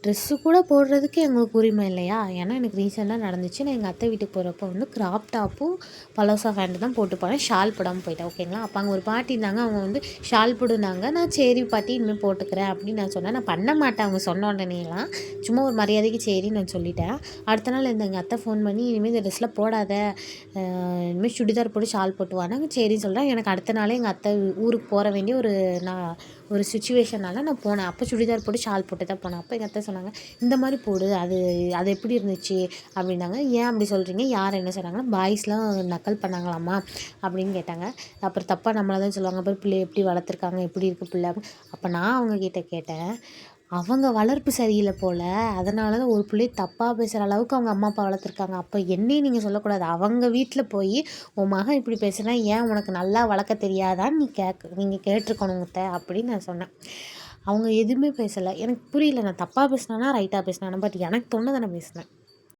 Dress கூட போடுறதுக்கு எங்களுக்கு உரிமை இல்லையா? ஏன்னா எனக்கு ரீசெண்டாக நடந்துச்சு. நான் எங்கள் அத்தை வீட்டுக்கு போகிறப்போ வந்து கிராப் டாப்பும் பலோசா பேண்ட்டு தான் போட்டு போனேன். ஷால் போடாமல் போயிட்டேன். ஓகேங்களா? அப்போ அங்கே ஒரு பாட்டி இருந்தாங்க. அவங்க வந்து ஷால் போடுனாங்க. நான் சரி பாட்டி இனிமேல் போட்டுக்கிறேன் அப்படின்னு நான் சொன்னேன். நான் பண்ண மாட்டேன் அவங்க சொன்ன உடனேலாம். சும்மா ஒரு மரியாதைக்கு சரின்னு நான் சொல்லிட்டேன். அடுத்த நாள் எங்கள் அத்தை ஃபோன் பண்ணி இனிமேல் இந்த ட்ரெஸ்லாம் போடாத, இனிமேல் சுடிதார் போட்டு ஷால் போட்டு வானாங்க. சரின்னு சொல்கிறேன். எனக்கு அடுத்த நாளே எங்கள் அத்தை ஊருக்கு போக வேண்டிய ஒரு சிச்சுவேஷனால் நான் போனேன். அப்போ சுடிதார் போட்டு ஷால் போட்டு தான் போனேன். அப்போ எங்கள் அத்தை சொன்னாங்க, இந்த மாதிரி போடு, அது எப்படி இருந்துச்சு அப்படின்னாங்க. ஏன் அப்படி சொல்கிறீங்க, யார் என்ன சொன்னாங்கன்னா, பாய்ஸ்லாம் நக்கல் பண்ணாங்களாம்மா அப்படின்னு கேட்டாங்க. அப்புறம் தப்பாக நம்மளை தான் சொல்லுவாங்க, அப்புறம் பிள்ளை எப்படி வளர்த்துருக்காங்க, எப்படி இருக்குது பிள்ளை. அப்போ நான் அவங்கக்கிட்ட கேட்டேன், அவங்க வளர்ப்பு சரியில்லை போல், அதனால தான் ஒரு பிள்ளைய தப்பாக பேசுகிற அளவுக்கு அவங்க அம்மா அப்பா வளர்த்துருக்காங்க. அப்போ என்னையும் நீங்கள் சொல்லக்கூடாது. அவங்க வீட்டில் போய் உன் மகன் இப்படி பேசுனா ஏன் உனக்கு நல்லா வளர்க்க தெரியாதான்னு நீங்கள் கேட்டிருக்கணும் அத்தை அப்படின்னு நான் சொன்னேன். அவங்க எதுவுமே பேசலை. எனக்கு புரியல, நான் தப்பாக பேசினேனா ரைட்டாக பேசினேன், பட் எனக்கு தோணுதை நான் பேசினேன்.